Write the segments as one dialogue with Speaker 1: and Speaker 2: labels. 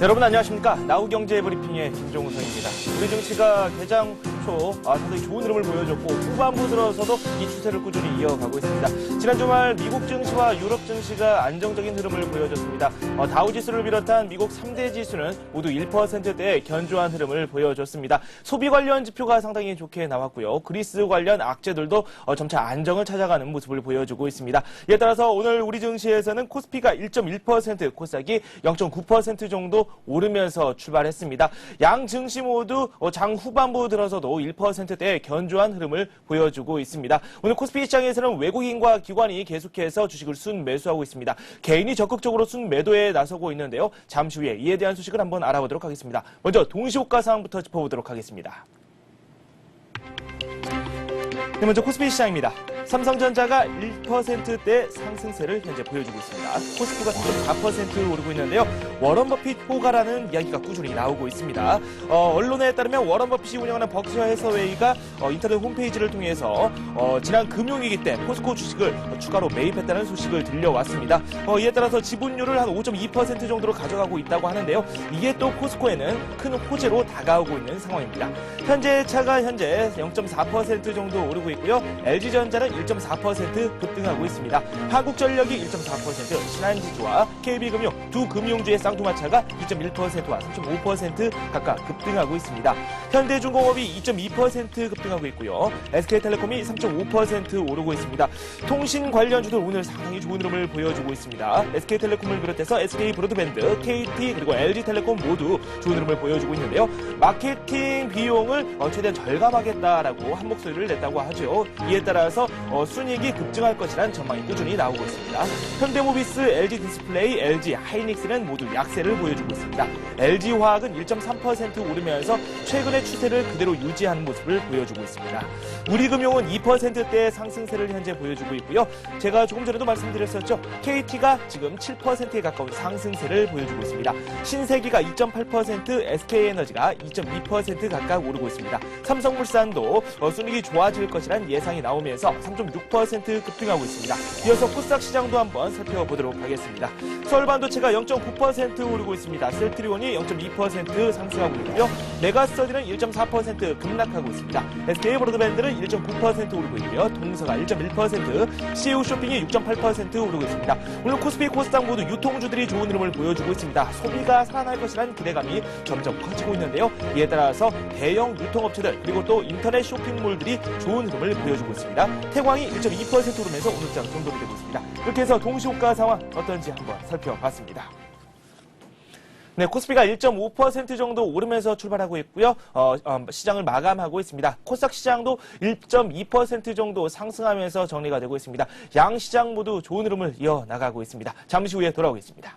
Speaker 1: 여러분 안녕하십니까. 나우경제 브리핑의 김종우선입니다. 우리 증시가 개장 초 상당히 좋은 흐름을 보여줬고 후반부 들어서도 이 추세를 꾸준히 이어가고 있습니다. 지난 주말 미국 증시와 유럽 증시가 안정적인 흐름을 보여줬습니다. 다우지수를 비롯한 미국 3대 지수는 모두 1%대의 견조한 흐름을 보여줬습니다. 소비 관련 지표가 상당히 좋게 나왔고요. 그리스 관련 악재들도 점차 안정을 찾아가는 모습을 보여주고 있습니다. 이에 따라서 오늘 우리 증시에서는 코스피가 1.1%, 코스닥이 0.9% 정도 오르면서 출발했습니다. 양 증시 모두 장 후반부 들어서도 1%대의 견조한 흐름을 보여주고 있습니다. 오늘 코스피 시장에서는 외국인과 기관이 계속해서 주식을 순매수하고 있습니다. 개인이 적극적으로 순매도에 나서고 있는데요. 잠시 후에 이에 대한 소식을 한번 알아보도록 하겠습니다. 먼저 동시호가 상황부터 짚어보도록 하겠습니다. 네, 먼저 코스피 시장입니다. 삼성전자가 1%대 상승세를 현재 보여주고 있습니다. 코스피가 3.4% 오르고 있는데요. 워런 버핏 호가라는 이야기가 꾸준히 나오고 있습니다. 언론에 따르면 워런 버핏이 운영하는 버크셔 해서웨이가 인터넷 홈페이지를 통해서 지난 금요일이기 때 포스코 주식을 추가로 매입했다는 소식을 들려왔습니다. 이에 따라서 지분율을 한 5.2% 정도로 가져가고 있다고 하는데요. 이게 또 포스코에는 큰 호재로 다가오고 있는 상황입니다. 현재 차가 0.4% 정도 오르고 있고요. LG전자는 1.4% 급등하고 있습니다. 한국전력이 1.4%, 신한지주와 KB금융 두 금융주의 쌍두마차가 2.1%와 3.5% 각각 급등하고 있습니다. 현대중공업이 2.2% 급등하고 있고요. SK텔레콤이 3.5% 오르고 있습니다. 통신 관련주들 오늘 상당히 좋은 흐름을 보여주고 있습니다. SK텔레콤을 비롯해서 SK브로드밴드, KT 그리고 LG텔레콤 모두 좋은 흐름을 보여주고 있는데요. 마케팅 비용을 최대한 절감하겠다라고 한 목소리를 냈다고 하죠. 이에 따라서 순이익이 급증할 것이라는 전망이 꾸준히 나오고 있습니다. 현대모비스, LG디스플레이, LG하이닉스는 모두 약세를 보여주고 있습니다. LG화학은 1.3% 오르면서 최근의 추세를 그대로 유지하는 모습을 보여주고 있습니다. 우리금융은 2%대의 상승세를 현재 보여주고 있고요. 제가 조금 전에도 말씀드렸었죠. KT가 지금 7%에 가까운 상승세를 보여주고 있습니다. 신세기가 2.8%, SK에너지가 2.2% 각각 오르고 있습니다. 삼성물산도 순이익이 좋아질 것이라는 예상이 나오면서 3.6% 급등하고 있습니다. 이어서 코스닥 시장도 한번 살펴보도록 하겠습니다. 서울반도체가 0.9% 오르고 있습니다. 셀트리온이 0.2% 상승하고 있고요. 메가스터디는 1.4% 급락하고 있습니다. SK브로드밴드는 1.9% 오르고 있고요. 동서가 1.1%, CU쇼핑이 6.8% 오르고 있습니다. 오늘 코스피, 코스닥 모두 유통주들이 좋은 흐름을 보여주고 있습니다. 소비가 살아날 것이라는 기대감이 점점 커지고 있는데요. 이에 따라서 대형 유통업체들 그리고 또 인터넷 쇼핑몰들이 좋은 흐름을 보여주고 있습니다. 태광이 1.2% 오르면서 오늘장 정도로 되고 있습니다. 이렇게 해서 동시호가 상황 어떤지 한번 살펴봤습니다. 네, 코스피가 1.5% 정도 오르면서 출발하고 있고요. 시장을 마감하고 있습니다. 코스닥 시장도 1.2% 정도 상승하면서 정리가 되고 있습니다. 양 시장 모두 좋은 흐름을 이어나가고 있습니다. 잠시 후에 돌아오겠습니다.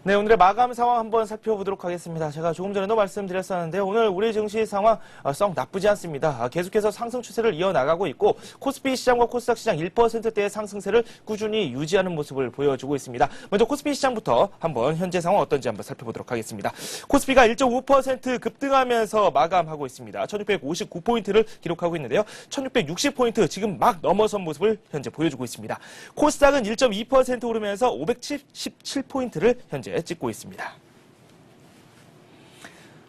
Speaker 1: 네, 오늘의 마감 상황 한번 살펴보도록 하겠습니다. 제가 조금 전에도 말씀드렸었는데요. 오늘 우리 증시 상황 썩 나쁘지 않습니다. 계속해서 상승 추세를 이어나가고 있고 코스피 시장과 코스닥 시장 1%대의 상승세를 꾸준히 유지하는 모습을 보여주고 있습니다. 먼저 코스피 시장부터 한번 현재 상황 어떤지 한번 살펴보도록 하겠습니다. 코스피가 1.5% 급등하면서 마감하고 있습니다. 1659포인트를 기록하고 있는데요. 1660포인트 지금 막 넘어선 모습을 현재 보여주고 있습니다. 코스닥은 1.2% 오르면서 577포인트를 현재 찍고 있습니다.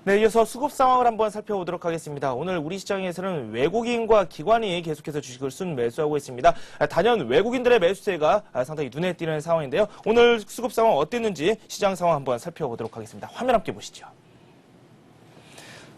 Speaker 1: 네, 이어서 수급 상황을 한번 살펴보도록 하겠습니다. 오늘 우리 시장에서는 외국인과 기관이 계속해서 주식을 순매수하고 있습니다. 단연 외국인들의 매수세가 상당히 눈에 띄는 상황인데요. 오늘 수급 상황 어땠는지 시장 상황 한번 살펴보도록 하겠습니다. 화면 함께 보시죠.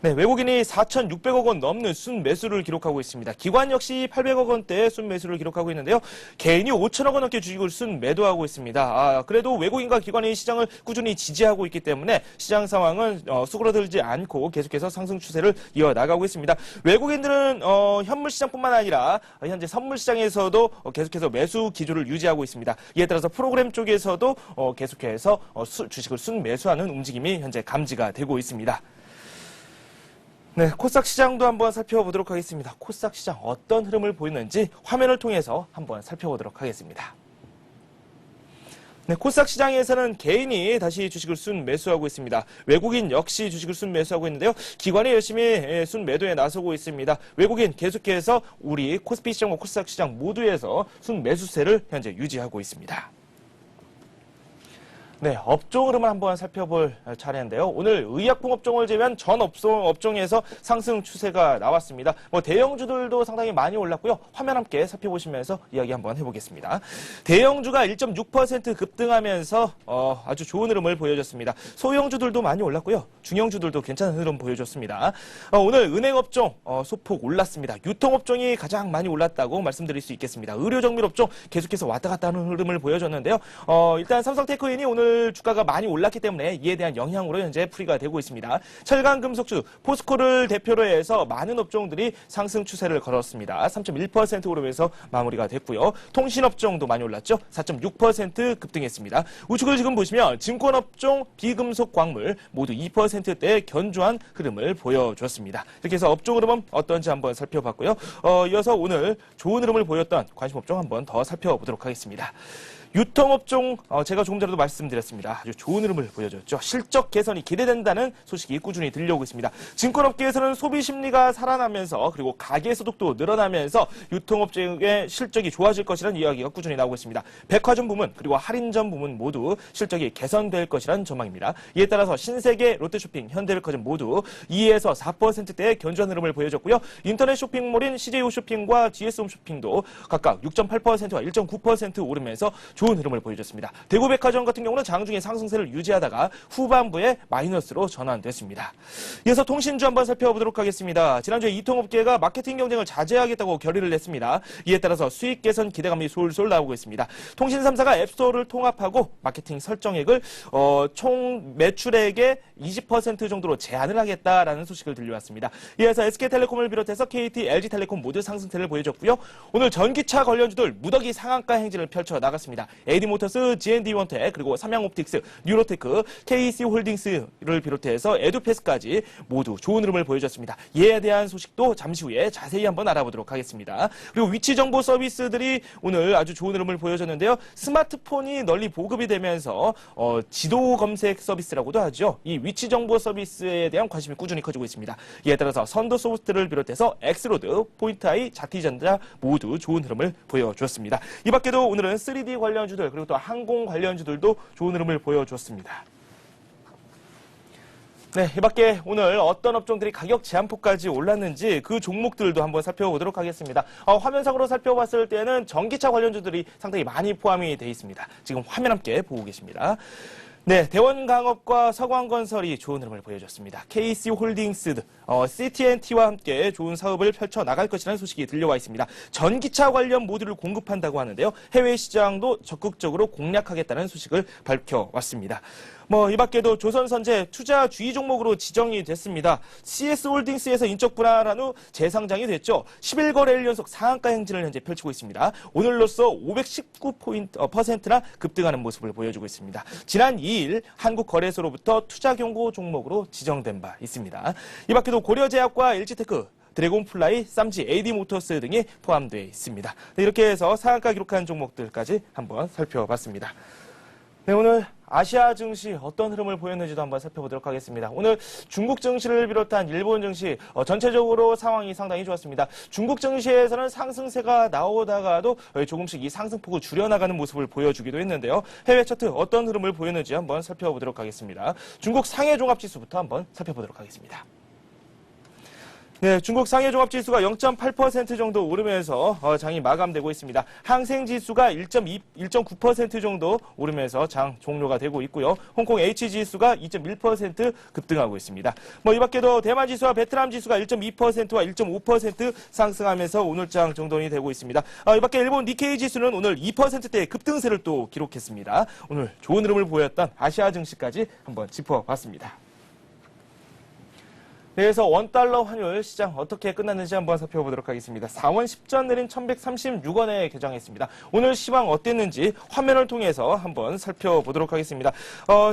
Speaker 1: 네, 외국인이 4,600억 원 넘는 순매수를 기록하고 있습니다. 기관 역시 800억 원대의 순매수를 기록하고 있는데요. 개인이 5천억 원 넘게 주식을 순매도하고 있습니다. 그래도 외국인과 기관이 시장을 꾸준히 지지하고 있기 때문에 시장 상황은 수그러들지 않고 계속해서 상승 추세를 이어나가고 있습니다. 외국인들은 현물 시장뿐만 아니라 현재 선물 시장에서도 계속해서 매수 기조를 유지하고 있습니다. 이에 따라서 프로그램 쪽에서도 계속해서 주식을 순매수하는 움직임이 현재 감지가 되고 있습니다. 네, 코스닥 시장도 한번 살펴보도록 하겠습니다. 코스닥 시장 어떤 흐름을 보이는지 화면을 통해서 한번 살펴보도록 하겠습니다. 네, 코스닥 시장에서는 개인이 다시 주식을 순매수하고 있습니다. 외국인 역시 주식을 순매수하고 있는데요. 기관이 열심히 순매도에 나서고 있습니다. 외국인 계속해서 우리 코스피 시장과 코스닥 시장 모두에서 순매수세를 현재 유지하고 있습니다. 네, 업종 흐름을 한번 살펴볼 차례인데요. 오늘 의약품 업종을 제외한 전 업종에서 상승 추세가 나왔습니다. 대형주들도 상당히 많이 올랐고요. 화면 함께 살펴보시면서 이야기 한번 해보겠습니다. 대형주가 1.6% 급등하면서 아주 좋은 흐름을 보여줬습니다. 소형주들도 많이 올랐고요. 중형주들도 괜찮은 흐름 보여줬습니다. 오늘 은행업종 소폭 올랐습니다. 유통업종이 가장 많이 올랐다고 말씀드릴 수 있겠습니다. 의료정밀업종 계속해서 왔다 갔다 하는 흐름을 보여줬는데요. 일단 삼성테크인이 오늘 주가가 많이 올랐기 때문에 이에 대한 영향으로 현재 풀이가 되고 있습니다. 철강금속주, 포스코를 대표로 해서 많은 업종들이 상승 추세를 걸었습니다. 3.1% 오르면서 마무리가 됐고요. 통신업종도 많이 올랐죠. 4.6% 급등했습니다. 우측을 지금 보시면 증권업종, 비금속, 광물 모두 2%대 견조한 흐름을 보여줬습니다. 이렇게 해서 업종 흐름은 어떤지 한번 살펴봤고요. 이어서 오늘 좋은 흐름을 보였던 관심업종 한번 더 살펴보도록 하겠습니다. 유통업종 제가 조금 전에도 말씀드렸습니다. 아주 좋은 흐름을 보여줬죠. 실적 개선이 기대된다는 소식이 꾸준히 들려오고 있습니다. 증권업계에서는 소비 심리가 살아나면서 그리고 가계 소득도 늘어나면서 유통업종의 실적이 좋아질 것이라는 이야기가 꾸준히 나오고 있습니다. 백화점 부문 그리고 할인점 부문 모두 실적이 개선될 것이라는 전망입니다. 이에 따라서 신세계, 롯데쇼핑, 현대백화점 모두 2에서 4%대의 견조한 흐름을 보여줬고요. 인터넷 쇼핑몰인 CJ홈쇼핑과 GS홈쇼핑도 각각 6.8%와 1.9% 오르면서 좋은 흐름을 보여줬습니다. 대구백화점 같은 경우는 장중에 상승세를 유지하다가 후반부에 마이너스로 전환됐습니다. 이어서 통신주 한번 살펴보도록 하겠습니다. 지난주에 이통업계가 마케팅 경쟁을 자제하겠다고 결의를 냈습니다. 이에 따라서 수익 개선 기대감이 솔솔 나오고 있습니다. 통신 3사가 앱스토어를 통합하고 마케팅 설정액을 총 매출액의 20% 정도로 제한을 하겠다라는 소식을 들려왔습니다. 이어서 SK텔레콤을 비롯해서 KT, LG텔레콤 모두 상승세를 보여줬고요. 오늘 전기차 관련주들 무더기 상한가 행진을 펼쳐 나갔습니다. AD모터스, GND원텍, 그리고 삼양옵틱스, 뉴로테크, KC홀딩스를 비롯해서 에듀패스까지 모두 좋은 흐름을 보여줬습니다. 이에 대한 소식도 잠시 후에 자세히 한번 알아보도록 하겠습니다. 그리고 위치정보 서비스들이 오늘 아주 좋은 흐름을 보여줬는데요. 스마트폰이 널리 보급이 되면서 지도 검색 서비스라고도 하죠. 이 위치정보 서비스에 대한 관심이 꾸준히 커지고 있습니다. 이에 따라서 선더소프트를 비롯해서 엑스로드, 포인트아이, 자티전자 모두 좋은 흐름을 보여줬습니다. 이 밖에도 오늘은 3D 관련주들 그리고 또 항공 관련주들도 좋은 흐름을 보여줬습니다. 네, 이 밖에 오늘 어떤 업종들이 가격 제한폭까지 올랐는지 그 종목들도 한번 살펴보도록 하겠습니다. 화면상으로 살펴봤을 때는 전기차 관련주들이 상당히 많이 포함이 되어 있습니다. 지금 화면 함께 보고 계십니다. 네, 대원강업과 서광건설이 좋은 흐름을 보여줬습니다. KC홀딩스, CT&T와 함께 좋은 사업을 펼쳐나갈 것이라는 소식이 들려와 있습니다. 전기차 관련 모듈을 공급한다고 하는데요. 해외 시장도 적극적으로 공략하겠다는 소식을 밝혀왔습니다. 이 밖에도 조선선제 투자 주의 종목으로 지정이 됐습니다. CS홀딩스에서 인적 분할한 후 재상장이 됐죠. 11거래일 연속 상한가 행진을 현재 펼치고 있습니다. 오늘로써 519%나 급등하는 모습을 보여주고 있습니다. 지난 2일 한국거래소로부터 투자 경고 종목으로 지정된 바 있습니다. 이 밖에도 고려제약과 LG테크, 드래곤플라이, 쌈지, AD모터스 등이 포함되어 있습니다. 네, 이렇게 해서 상한가 기록한 종목들까지 한번 살펴봤습니다. 네, 오늘 아시아 증시 어떤 흐름을 보였는지도 한번 살펴보도록 하겠습니다. 오늘 중국 증시를 비롯한 일본 증시 전체적으로 상황이 상당히 좋았습니다. 중국 증시에서는 상승세가 나오다가도 조금씩 이 상승폭을 줄여나가는 모습을 보여주기도 했는데요. 해외 차트 어떤 흐름을 보였는지 한번 살펴보도록 하겠습니다. 중국 상해종합지수부터 한번 살펴보도록 하겠습니다. 네, 중국 상해종합지수가 0.8% 정도 오르면서 장이 마감되고 있습니다. 항생지수가 1.9% 정도 오르면서 장 종료가 되고 있고요. 홍콩 H지수가 2.1% 급등하고 있습니다. 이 밖에도 대만지수와 베트남지수가 1.2%와 1.5% 상승하면서 오늘 장 정돈이 되고 있습니다. 이 밖에 일본 니케이지수는 오늘 2%대의 급등세를 또 기록했습니다. 오늘 좋은 흐름을 보였던 아시아 증시까지 한번 짚어봤습니다. 그래서 원달러 환율 시장 어떻게 끝났는지 한번 살펴보도록 하겠습니다. 4원 10전 내린 1136원에 개장했습니다. 오늘 시황 어땠는지 화면을 통해서 한번 살펴보도록 하겠습니다.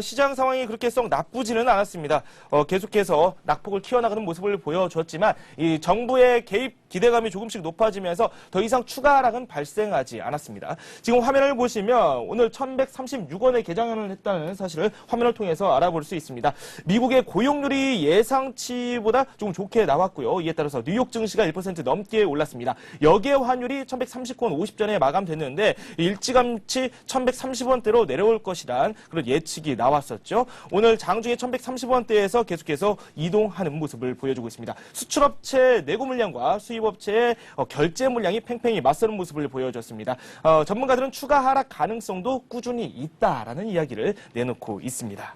Speaker 1: 시장 상황이 그렇게 썩 나쁘지는 않았습니다. 계속해서 낙폭을 키워나가는 모습을 보여줬지만 이 정부의 개입 기대감이 조금씩 높아지면서 더 이상 추가 하락은 발생하지 않았습니다. 지금 화면을 보시면 오늘 1,136원에 개장을 했다는 사실을 화면을 통해서 알아볼 수 있습니다. 미국의 고용률이 예상치보다 조금 좋게 나왔고요. 이에 따라서 뉴욕 증시가 1% 넘게 올랐습니다. 여기에 환율이 1,130원 50전에 마감됐는데 일찌감치 1,130원대로 내려올 것이란 그런 예측이 나왔었죠. 오늘 장중에 1,130원대에서 계속해서 이동하는 모습을 보여주고 있습니다. 수출업체 내구 물량과 수입업체의 결제 물량이 팽팽히 맞서는 모습을 보여줬습니다. 전문가들은 추가 하락 가능성도 꾸준히 있다라는 이야기를 내놓고 있습니다.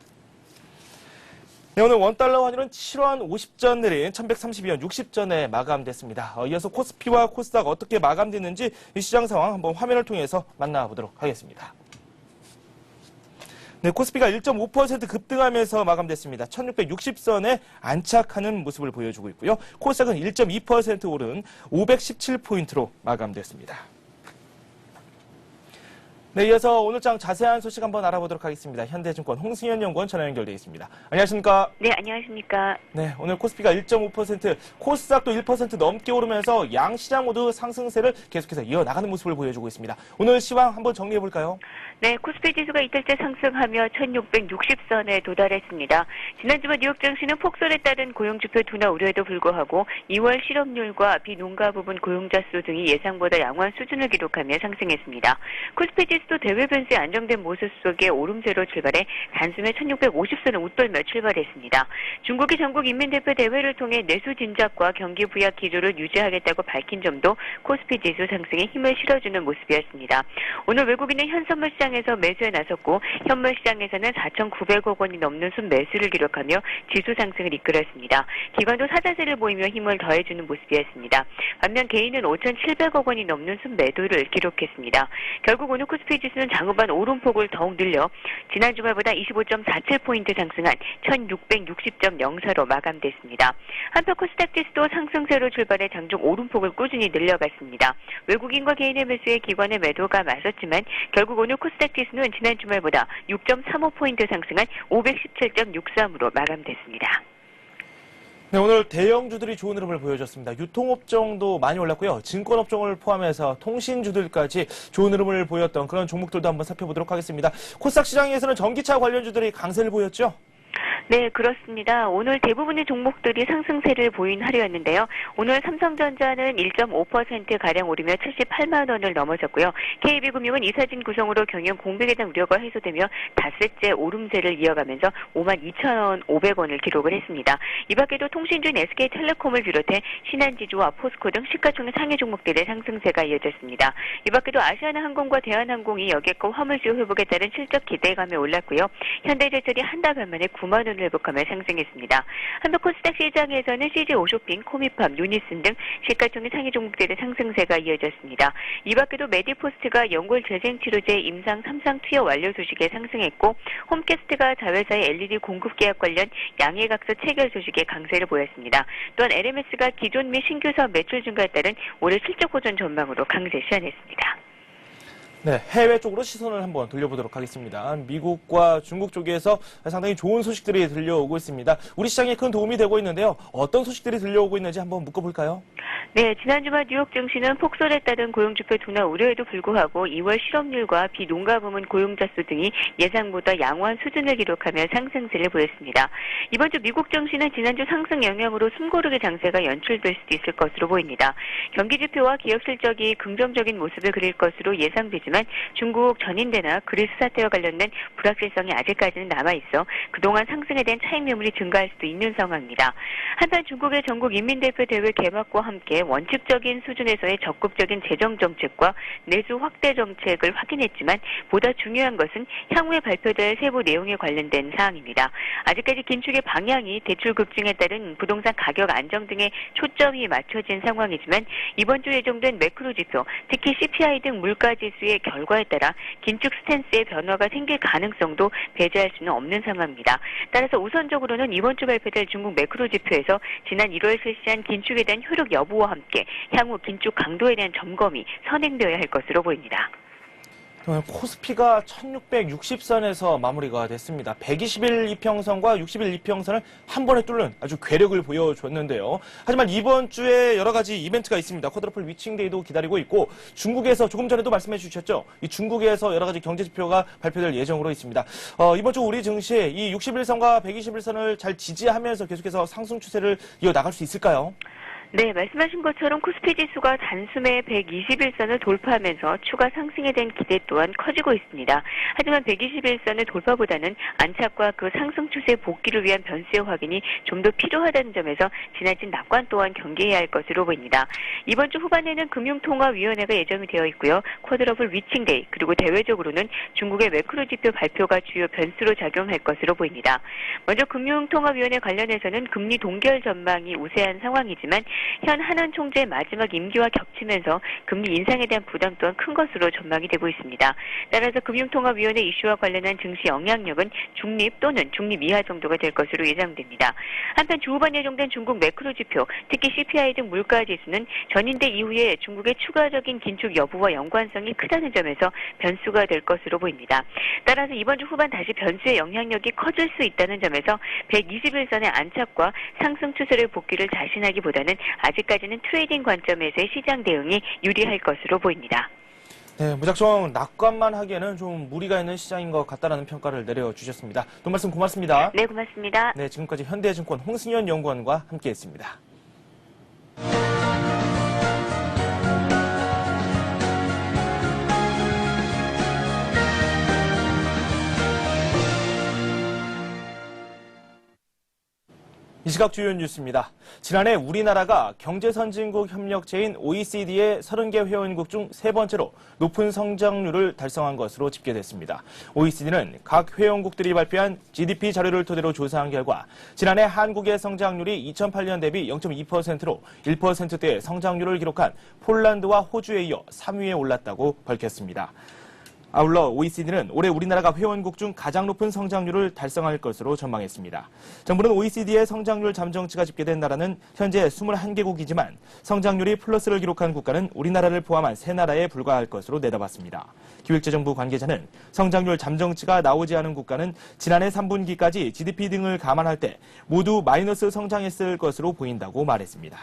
Speaker 1: 네, 오늘 원달러 환율은 7원 50전 내린 1,132원 60전에 마감됐습니다. 이어서 코스피와 코스닥 어떻게 마감됐는지 이 시장 상황 한번 화면을 통해서 만나보도록 하겠습니다. 네, 코스피가 1.5% 급등하면서 마감됐습니다. 1660선에 안착하는 모습을 보여주고 있고요. 코스닥은 1.2% 오른 517포인트로 마감됐습니다. 네, 이어서 오늘장 자세한 소식 한번 알아보도록 하겠습니다. 현대증권 홍승현 연구원 전화 연결되어 있습니다. 안녕하십니까?
Speaker 2: 네, 안녕하십니까?
Speaker 1: 네, 오늘 코스피가 1.5%, 코스닥도 1% 넘게 오르면서 양 시장 모두 상승세를 계속해서 이어나가는 모습을 보여주고 있습니다. 오늘 시황 한번 정리해볼까요?
Speaker 2: 네, 코스피 지수가 이틀째 상승하며 1660선에 도달했습니다. 지난 주말 뉴욕 증시는 폭설에 따른 고용지표 둔화 우려에도 불구하고 2월 실업률과 비농가 부분 고용자 수 등이 예상보다 양호한 수준을 기록하며 상승했습니다. 코스피 지수도 대외 변수에 안정된 모습 속에 오름세로 출발해 단숨에 1650선을 웃돌며 출발했습니다. 중국이 전국 인민대표 대회를 통해 내수 진작과 경기 부양 기조를 유지하겠다고 밝힌 점도 코스피 지수 상승에 힘을 실어주는 모습이었습니다. 오늘 외국인은 현선물 시장에서 매수에 나섰고 현물 시장에서는 4,900억 원이 넘는 순매수를 기록하며 지수 상승을 이끌었습니다. 기관도 사자세를 보이며 힘을 더해주는 모습이었습니다. 반면 개인은 5,700억 원이 넘는 순매도를 기록했습니다. 결국 오늘 코스피 지수는 장후반 오름폭을 더욱 늘려 지난 주말보다 25.47포인트 상승한 1,660.04로 마감됐습니다. 한편 코스닥 지수도 상승세로 출발해 장중 오름폭을 꾸준히 늘려갔습니다. 외국인과 개인의 매수에 기관의 매도가 맞섰지만 결국 오늘 코스닥 지수는 지난 주말보다 6.35포인트 상승한 517.63으로 마감됐습니다.
Speaker 1: 네, 오늘 대형주들이 좋은 흐름을 보여줬습니다. 유통업종도 많이 올랐고요. 증권업종을 포함해서 통신주들까지 좋은 흐름을 보였던 그런 종목들도 한번 살펴보도록 하겠습니다. 코스닥 시장에서는 전기차 관련주들이 강세를 보였죠?
Speaker 2: 네, 그렇습니다. 오늘 대부분의 종목들이 상승세를 보인 하루였는데요. 오늘 삼성전자는 1.5%가량 오르며 78만 원을 넘어섰고요. KB금융은 이사진 구성으로 경영 공백에 대한 우려가 해소되며 닷새째 오름세를 이어가면서 52,500원을 기록을 했습니다. 이 밖에도 통신주인 SK텔레콤을 비롯해 신한지주와 포스코 등 시가총액 상위 종목들의 상승세가 이어졌습니다. 이 밖에도 아시아나항공과 대한항공이 여객과 화물수요 회복에 따른 실적 기대감에 올랐고요. 현대제철이 한 달 반 만에 9만 원을 회복하며 상승했습니다. 한편 코스닥 시장에서는 CJ오쇼핑, 코미팜, 유니슨 등 시가총액 상위 종목들의 상승세가 이어졌습니다. 이 밖에도 메디포스트가 연골 재생치료제 임상 3상 투여 완료 소식에 상승했고 홈캐스트가 자회사의 LED 공급 계약 관련 양해각서 체결 소식에 강세를 보였습니다. 또한 LMS가 기존 및 신규 사업 매출 증가에 따른 올해 실적 호전 전망으로 강세 시현했습니다.
Speaker 1: 네, 해외 쪽으로 시선을 한번 돌려보도록 하겠습니다. 미국과 중국 쪽에서 상당히 좋은 소식들이 들려오고 있습니다. 우리 시장에 큰 도움이 되고 있는데요. 어떤 소식들이 들려오고 있는지 한번 묶어볼까요?
Speaker 2: 네, 지난 주말 뉴욕 증시는 폭설에 따른 고용지표 둔화 우려에도 불구하고 2월 실업률과 비농가 부문 고용자 수 등이 예상보다 양호한 수준을 기록하며 상승세를 보였습니다. 이번 주 미국 증시는 지난주 상승 영향으로 숨고르기 장세가 연출될 수도 있을 것으로 보입니다. 경기 지표와 기업 실적이 긍정적인 모습을 그릴 것으로 예상되지만 중국 전인대나 그리스 사태와 관련된 불확실성이 아직까지는 남아있어 그동안 상승에 대한 차익 매물이 증가할 수도 있는 상황입니다. 한편 중국의 전국 인민대표 대회 개막과 함께 원칙적인 수준에서의 적극적인 재정 정책과 내수 확대 정책을 확인했지만 보다 중요한 것은 향후에 발표될 세부 내용에 관련된 사항입니다. 아직까지 긴축의 방향이 대출 급증에 따른 부동산 가격 안정 등에 초점이 맞춰진 상황이지만 이번 주 예정된 매크로 지표, 특히 CPI 등 물가 지수의 결과에 따라 긴축 스탠스의 변화가 생길 가능성도 배제할 수는 없는 상황입니다. 따라서 우선적으로는 이번 주 발표될 중국 매크로 지표에서 지난 1월 실시한 긴축에 대한 효력 여부와 함께 향후 긴축 강도에 대한 점검이 선행되어야 할 것으로 보입니다.
Speaker 1: 코스피가 1660선에서 마무리가 됐습니다. 120일 이평선과 60일 이평선을 한 번에 뚫는 아주 괴력을 보여줬는데요. 하지만 이번 주에 여러 가지 이벤트가 있습니다. 쿼드러플 위칭데이도 기다리고 있고 중국에서 조금 전에도 말씀해 주셨죠. 이 중국에서 여러 가지 경제지표가 발표될 예정으로 있습니다. 이번 주 우리 증시 이 60일선과 120일선을 잘 지지하면서 계속해서 상승 추세를 이어나갈 수 있을까요?
Speaker 2: 네, 말씀하신 것처럼 코스피 지수가 단숨에 121선을 돌파하면서 추가 상승에 대한 기대 또한 커지고 있습니다. 하지만 121선의 돌파보다는 안착과 그 상승 추세 복귀를 위한 변수의 확인이 좀 더 필요하다는 점에서 지나친 낙관 또한 경계해야 할 것으로 보입니다. 이번 주 후반에는 금융통화위원회가 예정이 되어 있고요. 쿼드러플 위칭데이 그리고 대외적으로는 중국의 매크로 지표 발표가 주요 변수로 작용할 것으로 보입니다. 먼저 금융통화위원회 관련해서는 금리 동결 전망이 우세한 상황이지만 현 한원 총재의 마지막 임기와 겹치면서 금리 인상에 대한 부담 또한 큰 것으로 전망이 되고 있습니다. 따라서 금융통화위원회 이슈와 관련한 증시 영향력은 중립 또는 중립 이하 정도가 될 것으로 예상됩니다. 한편 주 후반 예정된 중국 매크로 지표, 특히 CPI 등 물가 지수는 전인대 이후에 중국의 추가적인 긴축 여부와 연관성이 크다는 점에서 변수가 될 것으로 보입니다. 따라서 이번 주 후반 다시 변수의 영향력이 커질 수 있다는 점에서 121선의 안착과 상승 추세를 복귀를 자신하기보다는 아직까지는 트레이딩 관점에서의 시장 대응이 유리할 것으로 보입니다.
Speaker 1: 네, 무작정 낙관만 하기에는 좀 무리가 있는 시장인 것 같다라는 평가를 내려주셨습니다. 또 말씀 고맙습니다.
Speaker 2: 네, 고맙습니다.
Speaker 1: 네, 지금까지 현대증권 홍승현 연구원과 함께했습니다. 이 시각 주요 뉴스입니다. 지난해 우리나라가 경제선진국 협력체인 OECD의 30개 회원국 중 세 번째로 높은 성장률을 달성한 것으로 집계됐습니다. OECD는 각 회원국들이 발표한 GDP 자료를 토대로 조사한 결과 지난해 한국의 성장률이 2008년 대비 0.2%로 1%대의 성장률을 기록한 폴란드와 호주에 이어 3위에 올랐다고 밝혔습니다. 아울러 OECD는 올해 우리나라가 회원국 중 가장 높은 성장률을 달성할 것으로 전망했습니다. 정부는 OECD의 성장률 잠정치가 집계된 나라는 현재 21개국이지만 성장률이 플러스를 기록한 국가는 우리나라를 포함한 3나라에 불과할 것으로 내다봤습니다. 기획재정부 관계자는 성장률 잠정치가 나오지 않은 국가는 지난해 3분기까지 GDP 등을 감안할 때 모두 마이너스 성장했을 것으로 보인다고 말했습니다.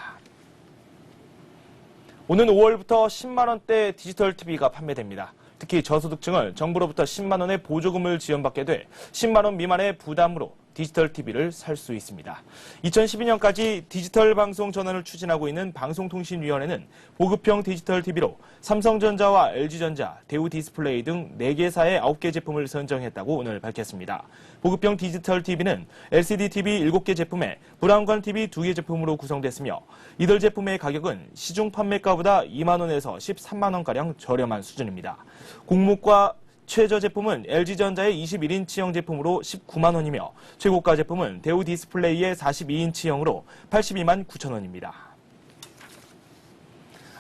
Speaker 1: 오는 5월부터 10만 원대 디지털 TV가 판매됩니다. 특히 저소득층은 정부로부터 10만 원의 보조금을 지원받게 돼 10만 원 미만의 부담으로 디지털 TV를 살 수 있습니다. 2012년까지 디지털 방송 전환을 추진하고 있는 방송통신위원회는 보급형 디지털 TV로 삼성전자와 LG전자, 대우디스플레이 등 4개사의 9개 제품을 선정했다고 오늘 밝혔습니다. 보급형 디지털 TV는 LCD TV 7개 제품에 브라운관 TV 2개 제품으로 구성됐으며 이들 제품의 가격은 시중 판매가보다 2만 원에서 13만 원가량 저렴한 수준입니다. 공모가 최저 제품은 LG전자의 21인치형 제품으로 19만 원이며 최고가 제품은 대우디스플레이의 42인치형으로 82만 9천 원입니다.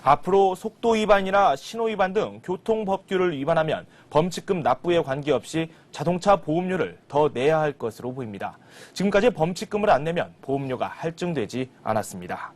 Speaker 1: 앞으로 속도 위반이나 신호 위반 등 교통법규를 위반하면 범칙금 납부에 관계없이 자동차 보험료를 더 내야 할 것으로 보입니다. 지금까지 범칙금을 안 내면 보험료가 할증되지 않았습니다.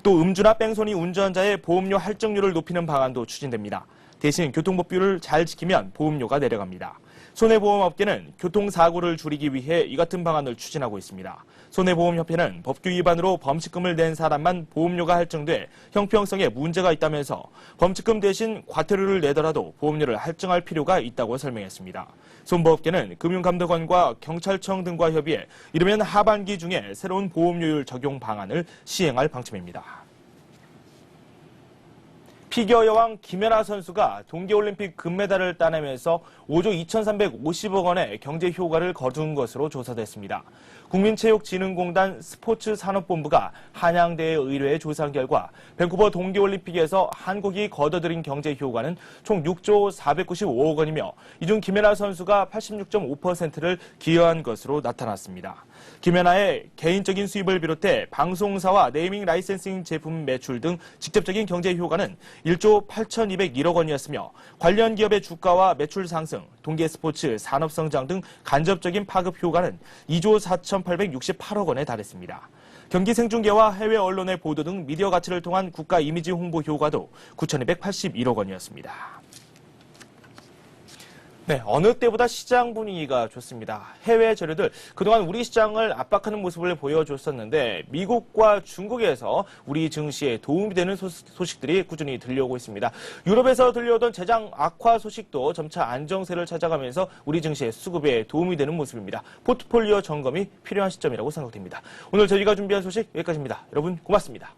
Speaker 1: 또 음주나 뺑소니 운전자의 보험료 할증률을 높이는 방안도 추진됩니다. 대신 교통법규를 잘 지키면 보험료가 내려갑니다. 손해보험업계는 교통사고를 줄이기 위해 이 같은 방안을 추진하고 있습니다. 손해보험협회는 법규 위반으로 범칙금을 낸 사람만 보험료가 할증돼 형평성에 문제가 있다면서 범칙금 대신 과태료를 내더라도 보험료를 할증할 필요가 있다고 설명했습니다. 손보업계는 금융감독원과 경찰청 등과 협의해 이르면 하반기 중에 새로운 보험료율 적용 방안을 시행할 방침입니다. 피겨 여왕 김연아 선수가 동계올림픽 금메달을 따내면서 5조 2,350억 원의 경제 효과를 거둔 것으로 조사됐습니다. 국민체육진흥공단 스포츠산업본부가 한양대에 의뢰해 조사한 결과 밴쿠버 동계올림픽에서 한국이 거둬들인 경제 효과는 총 6조 495억 원이며 이 중 김연아 선수가 86.5%를 기여한 것으로 나타났습니다. 김연아의 개인적인 수입을 비롯해 방송사와 네이밍 라이센싱 제품 매출 등 직접적인 경제 효과는 1조 8,201억 원이었으며 관련 기업의 주가와 매출 상승, 동계 스포츠 산업 성장 등 간접적인 파급 효과는 2조 4,868억 원에 달했습니다. 경기 생중계와 해외 언론의 보도 등 미디어 가치를 통한 국가 이미지 홍보 효과도 9,281억 원이었습니다. 네, 어느 때보다 시장 분위기가 좋습니다. 해외 재료들 그동안 우리 시장을 압박하는 모습을 보여줬었는데 미국과 중국에서 우리 증시에 도움이 되는 소식들이 꾸준히 들려오고 있습니다. 유럽에서 들려오던 재정 악화 소식도 점차 안정세를 찾아가면서 우리 증시의 수급에 도움이 되는 모습입니다. 포트폴리오 점검이 필요한 시점이라고 생각됩니다. 오늘 저희가 준비한 소식 여기까지입니다. 여러분 고맙습니다.